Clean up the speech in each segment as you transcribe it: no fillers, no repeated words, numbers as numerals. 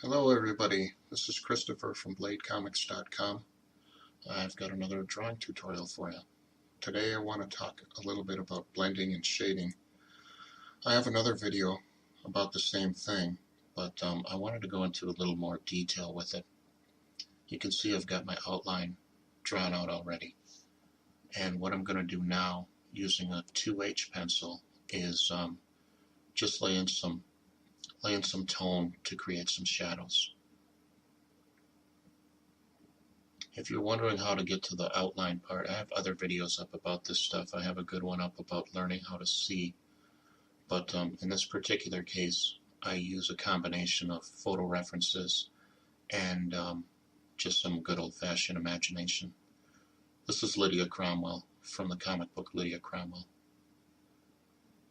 Hello everybody, this is Christopher from bladecomics.com. I've got another drawing tutorial for you. Today I want to talk a little bit about blending and shading. I have another video about the same thing, but I wanted to go into a little more detail with it. You can see I've got my outline drawn out already. And what I'm going to do now, using a 2H pencil, is just lay in some tone to create some shadows. If you're wondering how to get to the outline part, I have other videos up about this stuff. I have a good one up about learning how to see. But in this particular case, I use a combination of photo references and just some good old-fashioned imagination. This is Lydia Cromwell from the comic book Lydia Cromwell.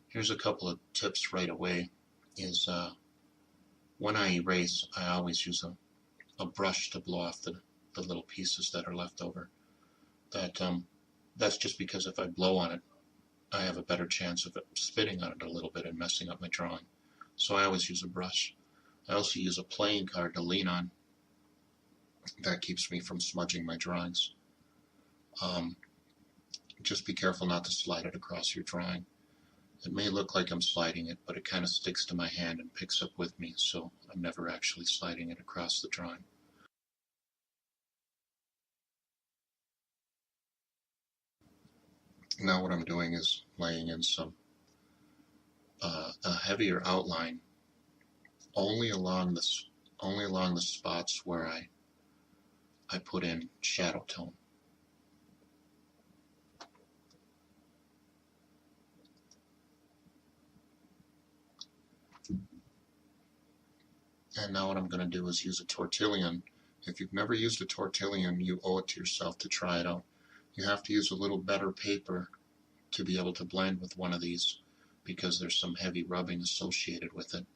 Here's a couple of tips right away. When I erase, I always use a brush to blow off the little pieces that are left over. That's just because if I blow on it, I have a better chance of spitting on it a little bit and messing up my drawing. So I always use a brush. I also use a playing card to lean on. That keeps me from smudging my drawings. Just be careful not to slide it across your drawing. It may look like I'm sliding it, but it kind of sticks to my hand and picks up with me, so I'm never actually sliding it across the drawing. Now what I'm doing is laying in a heavier outline only along the spots where I put in shadow tone. And now what I'm going to do is use a tortillion. If you've never used a tortillion, you owe it to yourself to try it out. You have to use a little better paper to be able to blend with one of these because there's some heavy rubbing associated with it.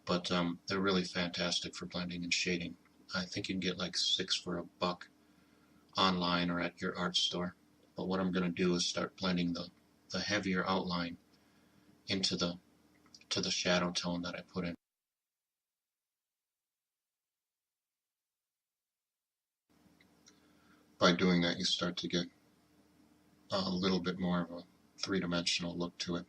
But they're really fantastic for blending and shading. I think you can get like 6 for $1 online or at your art store. But what I'm going to do is start blending the heavier outline into the shadow tone that I put in. By doing that, you start to get a little bit more of a three-dimensional look to it.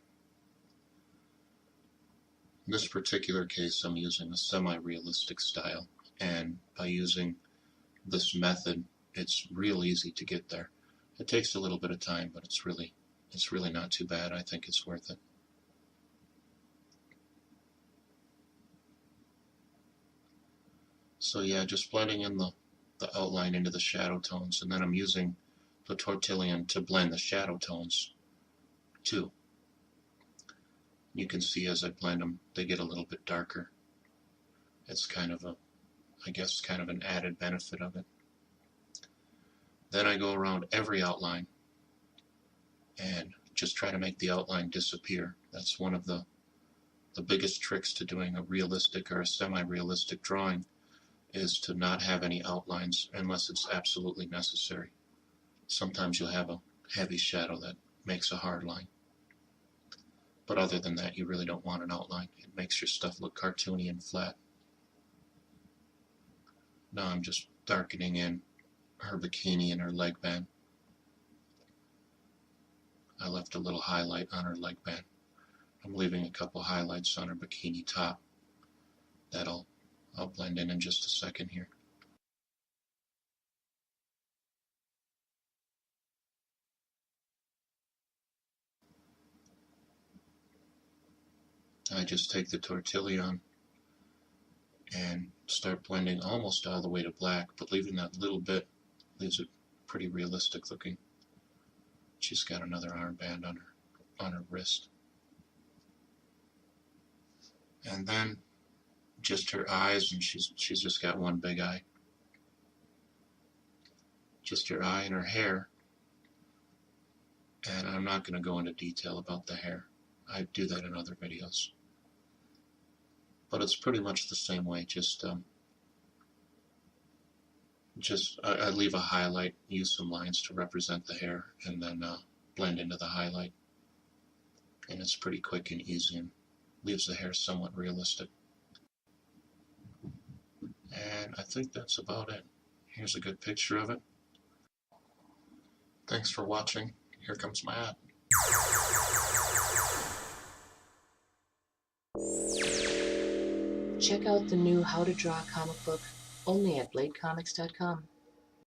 In this particular case, I'm using a semi-realistic style, and by using this method, it's real easy to get there. It takes a little bit of time, but it's really not too bad. I think it's worth it. So yeah, just blending in the outline into the shadow tones, and then I'm using the tortillion to blend the shadow tones too. You can see as I blend them, they get a little bit darker. It's kind of an added benefit of it. Then I go around every outline and just try to make the outline disappear. That's one of the biggest tricks to doing a realistic or a semi-realistic drawing, is to not have any outlines unless it's absolutely necessary. Sometimes you'll have a heavy shadow that makes a hard line. But other than that, you really don't want an outline. It makes your stuff look cartoony and flat. Now I'm just darkening in her bikini and her leg band. I left a little highlight on her leg band. I'm leaving a couple highlights on her bikini top. I'll blend in just a second here. I just take the tortillion and start blending almost all the way to black, but leaving that little bit leaves it pretty realistic looking. She's got another armband on her wrist. And then just her eyes, and she's just got one big eye. Just her eye and her hair. And I'm not going to go into detail about the hair. I do that in other videos. But it's pretty much the same way. I leave a highlight, use some lines to represent the hair, and then blend into the highlight. And it's pretty quick and easy and leaves the hair somewhat realistic. And I think that's about it. Here's a good picture of it. Thanks for watching. Here comes my ad. Check out the new How to Draw comic book only at bladenrocks.com.